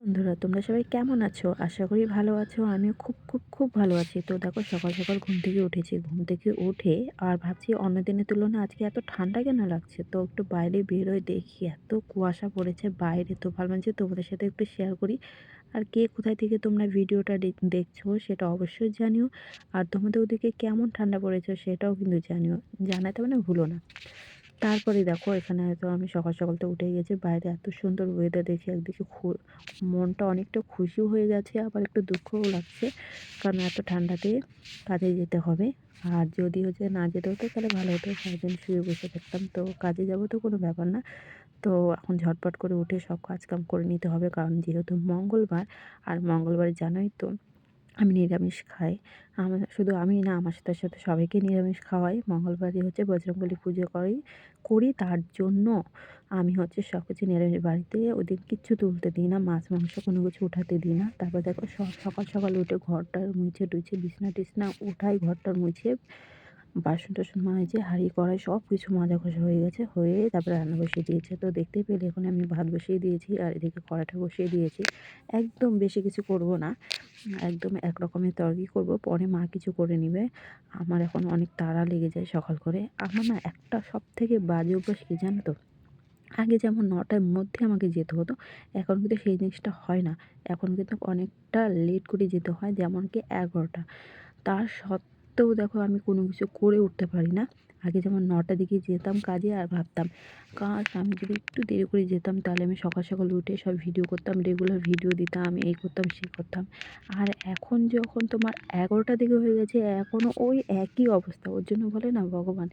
বন্ধুরা, তোমরা সবাই কেমন আছো? আশা করি ভালো আছো। আমিও খুব খুব খুব ভালো আছি। তো দেখো, সকাল সকাল ঘুম থেকে উঠেছি। ঘুম থেকে উঠে আর ভাবছি অন্য দিনের তুলনায় আজকে এত ঠান্ডা কেন লাগছে? তো একটু বাইরে বেরোয় দেখি এত কুয়াশা পড়েছে বাইরে। তো ভাবলাম যে তোমাদের সাথে একটু শেয়ার করি। আর কে কোথায় থেকে তোমরা ভিডিওটা দেখছো সেটা অবশ্যই জানিও। আর তোমাদের ওদিকে কেমন ঠান্ডা পড়েছে সেটাও কিন্তু জানিও। জানাতে মানে ভুলো না। তারপরে দেখো, এখানে হয়তো আমি সকাল সকাল তো উঠে গেছি। বাইরে এত সুন্দর ওয়েদার দেখে একদিকে মনটা অনেকটা খুশিও হয়ে গেছে, আবার একটু দুঃখও লাগছে। কারণ এত ঠান্ডাতে কাজে যেতে হবে। আর যদি হচ্ছে না যেতে হতো তাহলে ভালো হতো, সারাদিন শুয়ে বসে থাকতাম। তো কাজে যাবো তো কোনো ব্যাপার না। তো এখন ঝটপট করে উঠে সব কাজকাম করে নিতে হবে, কারণ যেহেতু মঙ্গলবার। আর মঙ্গলবার জানোই তো আমি নিরামিষ খাই। শুধু আমি না, আমার সাথে সাথে সবাইকে নিরামিষ খাওয়াই। মঙ্গলবারই হচ্ছে বজরংবলী পুজো করি। তার জন্য আমি হচ্ছে সব কিছু নিরামিষ, বাড়িতে ওদিন কিচ্ছু তুলতে দিই না, মাছ মাংস কোনো কিছু উঠাতে দিই না। তারপর দেখো, সকাল সকাল উঠে ঘরটার মুছে টুছে বিছনা টিছনা উঠাই, ঘরটা মুছে বাসন-টাসন মেজে হাঁড়ি কড়াই সব কিছু মাজা-ঘষা হয়ে গেছে। হয়ে তারপরে রান্না বসিয়ে দিয়েছে। তো দেখতেই পেলে এখানে আমি ভাত বসিয়ে দিয়েছি আর এদিকে কড়াইটা বসিয়ে দিয়েছি। একদম বেশি কিছু করব না। একদম এক রকমের তরকারি করব। পরে মা কিছু করে নিবে। আমার এখন অনেক তাড়া লেগে যায় সকাল করে। আমার না একটা সবথেকে বাজে অভ্যাস কি জানো তো? আগে যেমন ৯টার মধ্যে আমাকে যেতে হতো, এখন কিন্তু সেই জিনিসটা হয় না। এখন কিন্তু অনেকটা লেট করে যেতে হয়, যেমন কি ১১টা। তার সত্ত্বেও দেখো আমি কোনো কিছু করে উঠতে পারি না। আগে যেমন ৯টার দিকে যেতাম কাজে, আর ভাবতাম কাশ আমি যদি একটু দেরি করে যেতাম তাহলে আমি সকাল সকাল উঠে সব ভিডিও করতাম, রেগুলার ভিডিও দিতাম, এই করতাম সেই করতাম। আর এখন যখন তোমার ১১টার দিকে হয়ে গেছে, এখনও ওই একই অবস্থা। ওর জন্য বলে না ভগবান,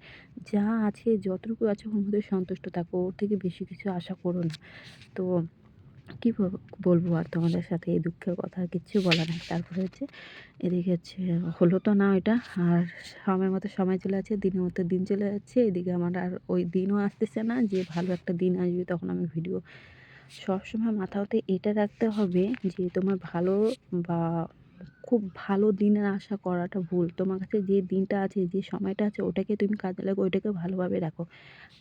যা আছে যতটুকু আছে ওর মধ্যে সন্তুষ্ট থাকো, ওর থেকে বেশি কিছু আশা করো না। তো কি বলবো আর তোমাদের সাথে, এই দুঃখের কথা আর কিচ্ছু বলা নাই। তারপরে হচ্ছে এদিকে হচ্ছে হলো তো না ওইটা। আর সময় মতো সময় চলে যাচ্ছে, দিনের মতো দিন চলে যাচ্ছে। এদিকে আমার আর ওই দিনও আসতেছে না যে ভালো একটা দিন আসবে তখন আমি ভিডিও। সবসময় মাথা হতে এটা রাখতে হবে যে তোমার ভালো বা খুব ভালো দিনের আশা করাটা ভুল। তোমার কাছে যে দিনটা আছে, যে সময়টা আছে ওটাকে তুমি কাজে লাগো, ওইটাকে ভালোভাবে রাখো।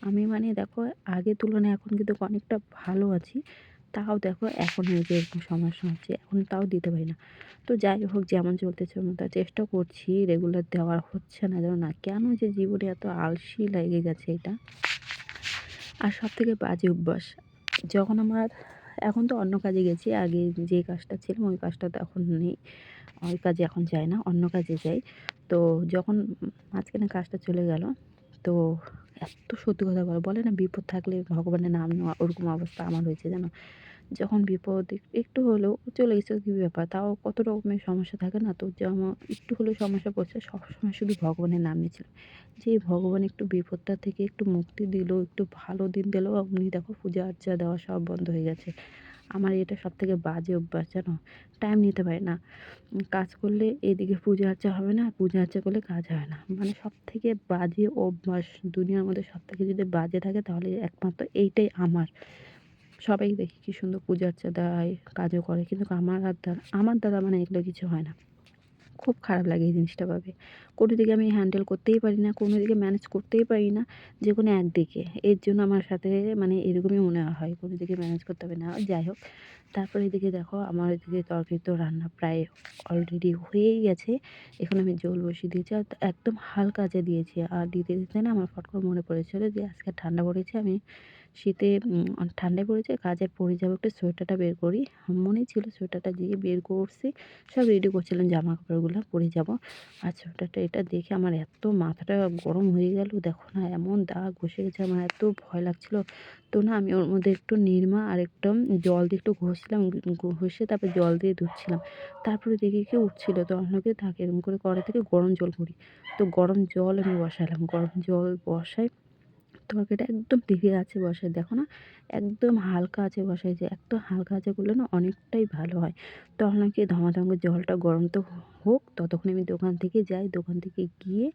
আমি মানে দেখো, আগের তুলনায় এখন কিন্তু অনেকটা ভালো আছি। তাও দেখো এখন এই যে এরকম সমস্যা হচ্ছে, এখন তাও দিতে পারি না। তো যাই হোক, যেমন চলতেছে ওমন তার চেষ্টা করছি, রেগুলার দেওয়ার হচ্ছে না। জানো না কেন যে জীবনে এত আলসি লেগে গেছে এটা। আর সবথেকে বাজে অভ্যাস, যখন আমার এখন তো অন্য কাজে গেছি, আগে যে কাজটা ছিলাম ওই কাজটা তো এখন নেই। ওই কাজে এখন যাই না, অন্য কাজে যাই। তো যখন মাঝখানে কাজটা চলে গেল, তো এত সত্যি কথা বলে না বিপদ থাকলে ভগবানের নাম নেওয়া, ওরকম অবস্থা আমার হয়েছে জানো। যখন বিপদ একটু হলেও চলে গেছে কি ব্যাপার, তাও কত রকমের সমস্যা থাকে না, তো যেমন একটু হলেও সমস্যা পড়ছে সবসময় শুধু ভগবানের নাম নিয়েছিলাম যে ভগবান একটু বিপদটা থেকে একটু মুক্তি দিল, একটু ভালো দিন দিল। অমনি দেখো পূজা আর্চা দেওয়া সব বন্ধ হয়ে গেছে। আমার এটা সব থেকে বাজে অভ্যাস জানো, টাইম নিতে পারি না। কাজ করলে এদিকে পূজা আর্চা হবে না, পূজা আর্চা করলে কাজ হয় না। মানে সব থেকে বাজে অভ্যাস দুনিয়ার মধ্যে, সব থেকে যদি বাজে থাকে তাহলে একমাত্র এইটাই আমার। সবাই দেখি কি সুন্দর পূজা আর্চা দেয়, কাজও করে, কিন্তু আমার দ্বারা মানে এগুলো কিছু হয় না। খুব খারাপ লাগে এই জিনিসটা ভাবে। কোনো দিকে আমি হ্যান্ডেল করতেই পারি না, কোনো দিকে ম্যানেজ করতেই পারি না, যেকোনো একদিকে। এর জন্য আমার সাথে মানে এরকমই মনে হয়, কোনো দিকে ম্যানেজ করতে হবে না। যাই হোক, তারপরে এদিকে দেখো আমার এদিকে তরকারি তো রান্না প্রায় অলরেডি হয়েই গেছে। এখন আমি ঝোল বসিয়ে দিয়েছি, আর একদম হালকা আঁচে দিয়েছি। আর দিতে দিতে না আমার ফট করে মনে পড়েছিল যে আজকে ঠান্ডা পড়েছে, আমি শীতে ঠান্ডায় পড়েছে, কাজে পরে যাবো, একটু সোয়েটারটা বের করি। মনেই ছিল সোয়েটারটা দিয়ে বের করছি, সব রেডি করছিলাম জামা কাপড়গুলো পরে যাব। আর সোয়েটারটা এটা দেখে আমার এত মাথাটা গরম হয়ে গেল, দেখো না এমন দাগ বসে গেছে, আমার এত ভয় লাগছিল। তো না আমি ওর মধ্যে একটু নিরমা আর একটু জল দিয়ে একটু ঘষছিলাম, ঘষে তারপর জল দিয়ে ধুচ্ছিলাম। তারপরে দেখি কি উঠছিল, তো অনেকে থাকে এরকম করে কড়াই থেকে গরম জল করি। তো গরম জল আমি বসালাম, গরম জল বসাই, তরকারিটা একদম ধীরে আঁচে বসাই, দেখো না একদম হালকা আঁচে বসাই, যে একদম হালকা আঁচে করলে না অনেকটাই ভালো হয়। তখন নাকি ধমাধম করে জলটা গরম তো হোক, ততক্ষণ আমি দোকান থেকে যাই, দোকান থেকে গিয়ে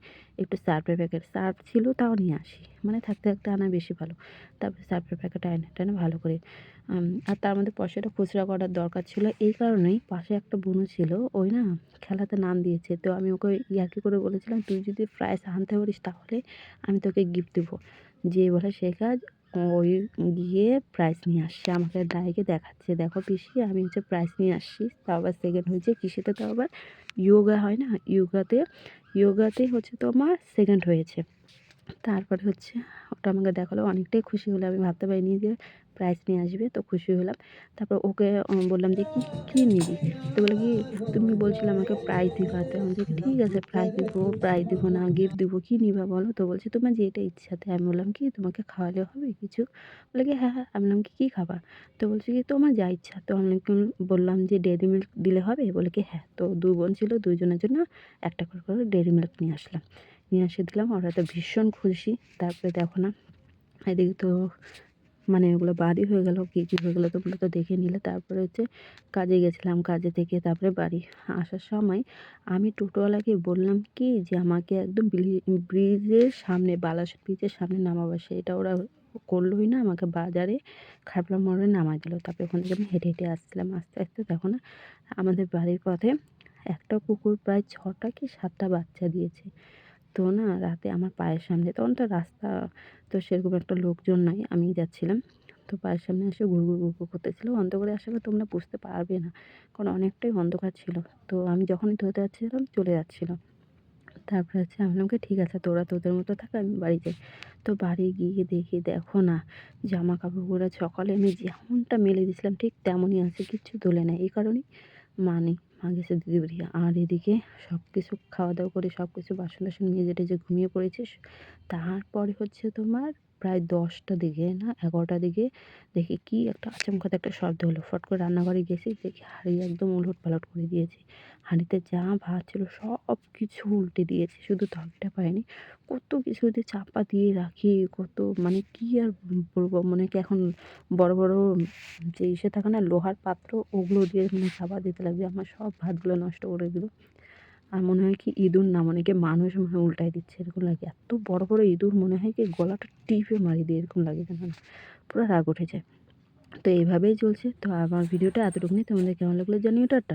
একটু সার্ফের প্যাকেট, সার্ফ ছিল তাও নিয়ে আসি, মানে থাকতে থাকতে আনা বেশি ভালো। তারপরে সার্ফের প্যাকেটটা এনে টেনে ভালো করে আর তার মধ্যে পয়সাটা খুচরা করার দরকার ছিল, এই কারণেই পাশে একটা বোনও ছিল, ওই না খেলাতে নাম দিয়েছে। তো আমি ওকে ইয়ার্কি করে বলেছিলাম তুই যদি প্রাইজ আনতে পারিস তাহলে আমি তোকে গিফট দেবো। যে বলে সে কাজ, ওই গিয়ে প্রাইজ নিয়ে আসছে, আমাকে দাইকে দেখাচ্ছে, দেখো পিসি আমি হচ্ছে প্রাইজ নিয়ে আসছি, তাও আবার সেকেন্ড হয়েছে কিসেতে, তাও আবার যোগা হয় না, যোগাতে হচ্ছে তোমার সেকেন্ড হয়েছে। তারপরে হচ্ছে ওটা আমাকে দেখালো, অনেকটাই খুশি হলাম, আমি ভাবতে পারিনি যে প্রাইজ নিয়ে আসবে, তো খুশি হলাম। তারপর ওকে বললাম যে কী নিবি? তো বলে কি তুমি বলছিলে আমাকে প্রাইজ দিবা, তো আমি বলছি ঠিক আছে প্রাইজ দিব না গিফট দিব, কী নিবা বলো? তো বলছে তোমার যেটা ইচ্ছাতে। আমি বললাম কি তোমাকে খাওয়ালে হবে কিছু? বলে কি হ্যাঁ হ্যাঁ। আমি বললাম কি কী খাবা? তো বলছে কি তোমার যা ইচ্ছা। তো আমি বললাম যে ডেয়ারি মিল্ক দিলে হবে? বলে কি হ্যাঁ। তো 2 বোন ছিল, 2 জনের জন্য একটা করে ডেয়ারি মিল্ক নিয়ে আসলাম। নিয়ে এসে দিলাম, ওরা তো ভীষণ খুশি। তারপরে দেখো না, এদিকে তো মানে ওগুলো বাদই হয়ে গেল, কী হয়ে গেলো তোমরা তো দেখে নিলে। তারপরে হচ্ছে কাজে গেছিলাম, কাজে থেকে তারপরে বাড়ি আসার সময় আমি টোটোওয়ালাকে বললাম কি যে আমাকে একদম ব্রিজের সামনে, বালাসন ব্রিজের সামনে নামাবে। সেটা ওরা করলোই না, আমাকে বাজারে খারপাড়া মোড়ে নামায় দিল। তারপরে ওখান থেকে আমি হেঁটে আসছিলাম। আস্তে আস্তে দেখো না, আমাদের বাড়ির পথে একটা কুকুর প্রায় 6টা কি 7টা বাচ্চা দিয়েছে। তো না রাতে আমার পায়ের সামনে, তখন তো রাস্তা তো সেরকম একটা লোকজন নাই, আমিই যাচ্ছিলাম। তো পায়ের সামনে এসে ঘুরঘুর করতেছিল। অন্ধকারে আসলে তোমরা বুঝতে পারবে না, কারণ অনেকটাই অন্ধকার ছিল। তো আমি যখনই ধরতে যাচ্ছিলাম চলে যাচ্ছিল। তারপরে হচ্ছে আমি বললাম কি ঠিক আছে তোরা তোদের মতো থাক, আমি বাড়ি যাই। তো বাড়ি গিয়ে দেখি দেখো না, জামা কাপড়গুলো সকালে আমি যেমনটা মেলে দিয়েছিলাম ঠিক তেমনই আছে, কিচ্ছু তোলে নাই। এই কারণেই মা নেই, মা গেছে দিদি বাড়ি। আর এদিকে সব কিছু খাওয়া দাওয়া করে সব কিছু বাসন টাসন মেজে টেজে ঘুমিয়ে পড়েছি। তারপরে হচ্ছে তোমার প্রায় 10টার দিকে না 11টার দিকে দেখি কি একটা আচমকাতে একটা শব্দ হলো। ফট করে রান্নাঘরে গেছি, দেখি হাঁড়ি একদম উলটপালট করে দিয়েছে। হাঁড়িতে যা ভাত ছিল সব কিছু উল্টে দিয়েছে, শুধু তরকারিটা পায়নি। কত কিছু যে চাপা দিয়ে রাখি, কত মানে কি আর বলবো, মানে কি এখন বড় বড় যে ইসে থাকে না লোহার পাত্র, ওগুলো দিয়ে মানে চাপা দিতে লাগবে, আমার সব ভাতগুলো নষ্ট করে দিল। আর মনে হয় কি ইঁদুর না, মনে কি মানুষ মনে হয় উল্টায় দিচ্ছে এরকম লাগে। এত বড় বড় ইঁদুর মনে হয় কি গলাটা টিপে মারি দিয়ে এরকম লাগে, যেন না পুরো রাগ উঠে যায়। তো এইভাবেই চলছে। তো আমার ভিডিওটা এতটুকুনি, তোমাদের কেমন লাগলো জানিও। টাটা।